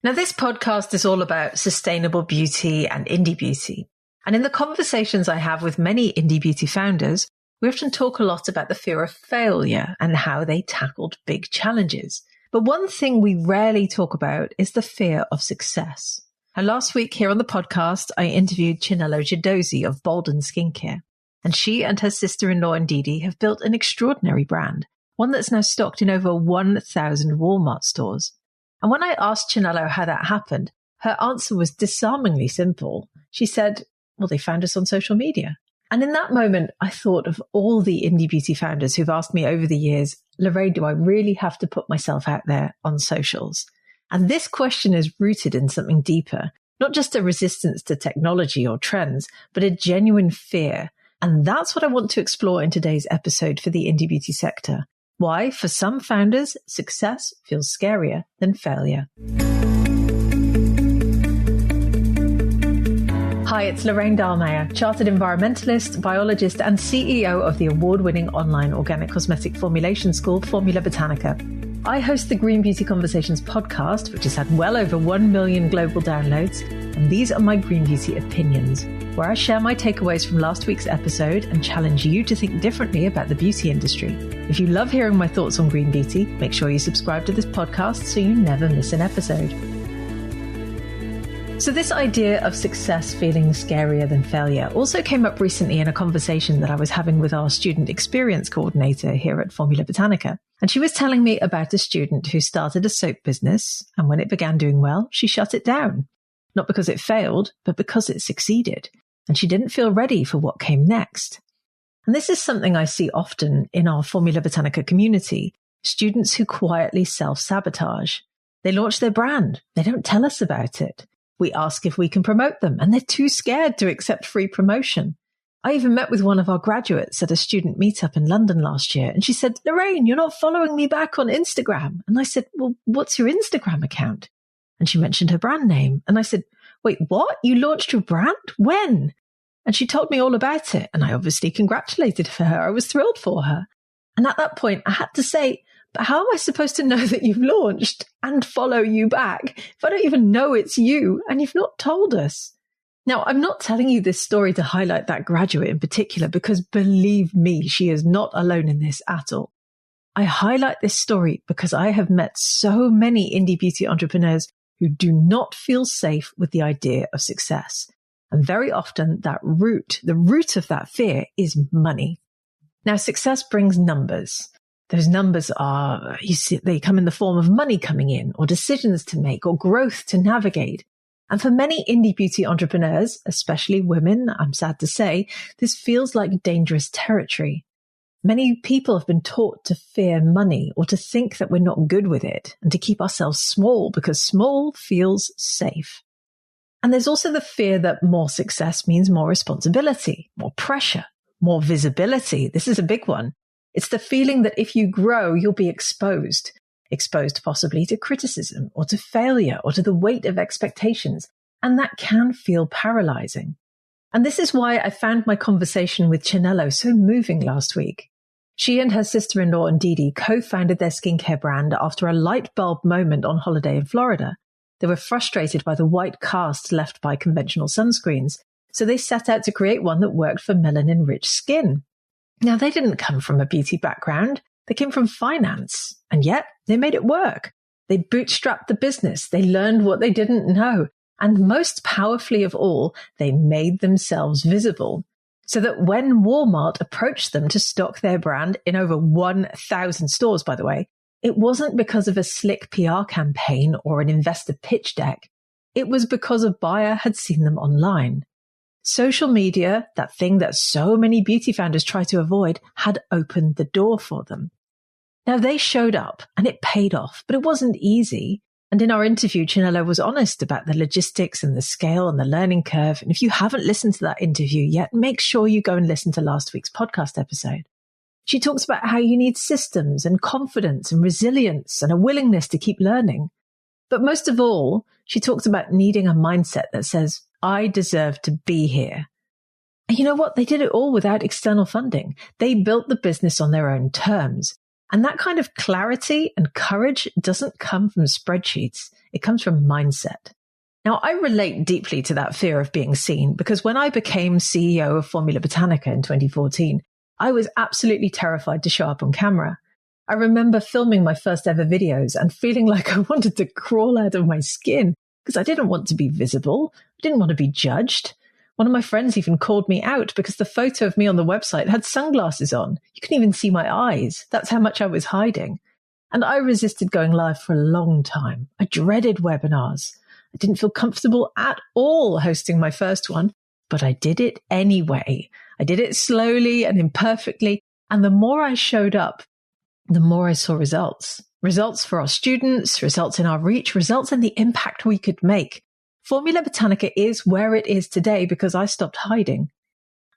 Now, this podcast is all about sustainable beauty and indie beauty. And in the conversations I have with many indie beauty founders, we often talk a lot about the fear of failure and how they tackled big challenges. But one thing we rarely talk about is the fear of success. And last week here on the podcast, I interviewed Chinelo Jadozi of Bolden Skincare. And she and her sister-in-law Ndidi have built an extraordinary brand, one that's now stocked in over 1,000 Walmart stores. And when I asked Chinelo how that happened, her answer was disarmingly simple. She said, well, they found us on social media. And in that moment, I thought of all the indie beauty founders who've asked me over the years, Lorraine, do I really have to put myself out there on socials? And this question is rooted in something deeper, not just a resistance to technology or trends, but a genuine fear. And that's what I want to explore in today's episode for the indie beauty sector. Why, for some founders, success feels scarier than failure. Hi, it's Lorraine Dallmeier, chartered environmentalist, biologist, and CEO of the award-winning online organic cosmetic formulation school, Formula Botanica. I host the Green Beauty Conversations podcast, which has had well over 1 million global downloads, and these are my Green Beauty opinions, where I share my takeaways from last week's episode and challenge you to think differently about the beauty industry. If you love hearing my thoughts on green beauty, make sure you subscribe to this podcast so you never miss an episode. So this idea of success feeling scarier than failure also came up recently in a conversation that I was having with our student experience coordinator here at Formula Botanica. And she was telling me about a student who started a soap business, and when it began doing well, she shut it down. Not because it failed, but because it succeeded. And she didn't feel ready for what came next. And this is something I see often in our Formula Botanica community, students who quietly self-sabotage. They launch their brand. They don't tell us about it. We ask if we can promote them, and they're too scared to accept free promotion. I even met with one of our graduates at a student meetup in London last year, and she said, Lorraine, you're not following me back on Instagram. And I said, well, what's your Instagram account? And she mentioned her brand name. And I said, wait, what? You launched your brand? When? And she told me all about it. And I obviously congratulated her. I was thrilled for her. And at that point, I had to say, but how am I supposed to know that you've launched and follow you back if I don't even know it's you and you've not told us? Now, I'm not telling you this story to highlight that graduate in particular, because believe me, she is not alone in this at all. I highlight this story because I have met so many indie beauty entrepreneurs who do not feel safe with the idea of success. And very often the root of that fear is money. Now, success brings numbers. Those numbers are, they come in the form of money coming in, or decisions to make, or growth to navigate. And for many indie beauty entrepreneurs, especially women, I'm sad to say, this feels like dangerous territory. Many people have been taught to fear money, or to think that we're not good with it, and to keep ourselves small because small feels safe. And there's also the fear that more success means more responsibility, more pressure, more visibility. This is a big one. It's the feeling that if you grow, you'll be exposed possibly to criticism or to failure or to the weight of expectations. And that can feel paralyzing. And this is why I found my conversation with Chinelo so moving last week. She and her sister-in-law Ndidi co-founded their skincare brand after a light bulb moment on holiday in Florida. They were frustrated by the white cast left by conventional sunscreens, so they set out to create one that worked for melanin-rich skin. Now, they didn't come from a beauty background. They came from finance, and yet they made it work. They bootstrapped the business. They learned what they didn't know. And most powerfully of all, they made themselves visible, so that when Walmart approached them to stock their brand in over 1,000 stores, by the way, it wasn't because of a slick PR campaign or an investor pitch deck. It was because a buyer had seen them online. Social media, that thing that so many beauty founders try to avoid, had opened the door for them. Now, they showed up and it paid off, but it wasn't easy. And in our interview, Chinelo was honest about the logistics and the scale and the learning curve. And if you haven't listened to that interview yet, make sure you go and listen to last week's podcast episode. She talks about how you need systems and confidence and resilience and a willingness to keep learning. But most of all, she talks about needing a mindset that says, I deserve to be here. And you know what? They did it all without external funding. They built the business on their own terms. And that kind of clarity and courage doesn't come from spreadsheets. It comes from mindset. Now, I relate deeply to that fear of being seen because when I became CEO of Formula Botanica in 2014, I was absolutely terrified to show up on camera. I remember filming my first ever videos and feeling like I wanted to crawl out of my skin because I didn't want to be visible. I didn't want to be judged. One of my friends even called me out because the photo of me on the website had sunglasses on. You couldn't even see my eyes. That's how much I was hiding. And I resisted going live for a long time. I dreaded webinars. I didn't feel comfortable at all hosting my first one, but I did it anyway. I did it slowly and imperfectly. And the more I showed up, the more I saw results. Results for our students, results in our reach, results in the impact we could make. Formula Botanica is where it is today because I stopped hiding.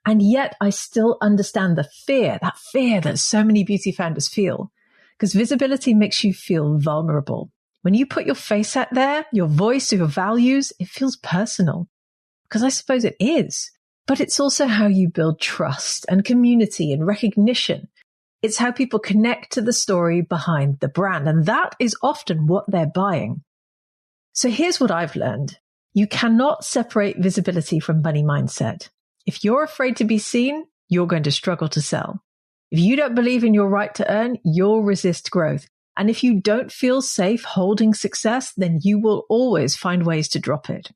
And yet I still understand the fear that so many beauty founders feel, because visibility makes you feel vulnerable. When you put your face out there, your voice, your values, it feels personal. Because I suppose it is. But it's also how you build trust and community and recognition. It's how people connect to the story behind the brand. And that is often what they're buying. So here's what I've learned. You cannot separate visibility from money mindset. If you're afraid to be seen, you're going to struggle to sell. If you don't believe in your right to earn, you'll resist growth. And if you don't feel safe holding success, then you will always find ways to drop it.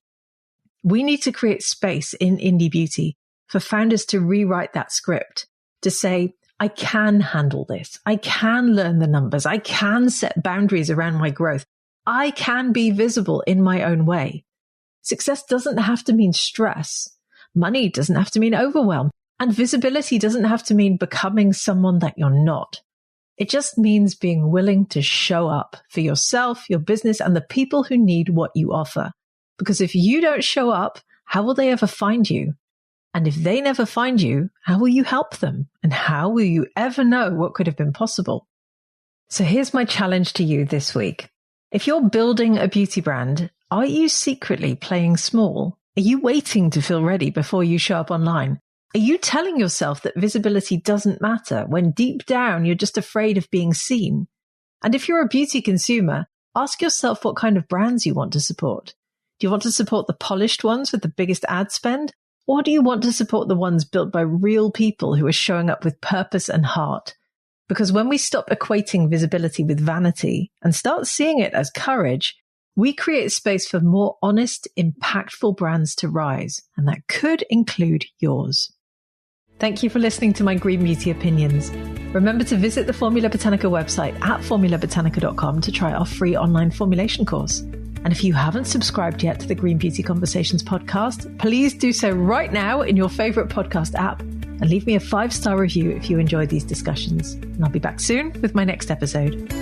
We need to create space in indie beauty for founders to rewrite that script, to say, I can handle this. I can learn the numbers. I can set boundaries around my growth. I can be visible in my own way. Success doesn't have to mean stress. Money doesn't have to mean overwhelm. And visibility doesn't have to mean becoming someone that you're not. It just means being willing to show up for yourself, your business, and the people who need what you offer. Because if you don't show up, how will they ever find you? And if they never find you, how will you help them? And how will you ever know what could have been possible? So here's my challenge to you this week. If you're building a beauty brand, are you secretly playing small? Are you waiting to feel ready before you show up online? Are you telling yourself that visibility doesn't matter when deep down you're just afraid of being seen? And if you're a beauty consumer, ask yourself what kind of brands you want to support. Do you want to support the polished ones with the biggest ad spend? Or do you want to support the ones built by real people who are showing up with purpose and heart? Because when we stop equating visibility with vanity and start seeing it as courage, we create space for more honest, impactful brands to rise. And that could include yours. Thank you for listening to my Green Beauty Opinions. Remember to visit the Formula Botanica website at formulabotanica.com to try our free online formulation course. And if you haven't subscribed yet to the Green Beauty Conversations podcast, please do so right now in your favorite podcast app and leave me a 5-star review if you enjoyed these discussions. And I'll be back soon with my next episode.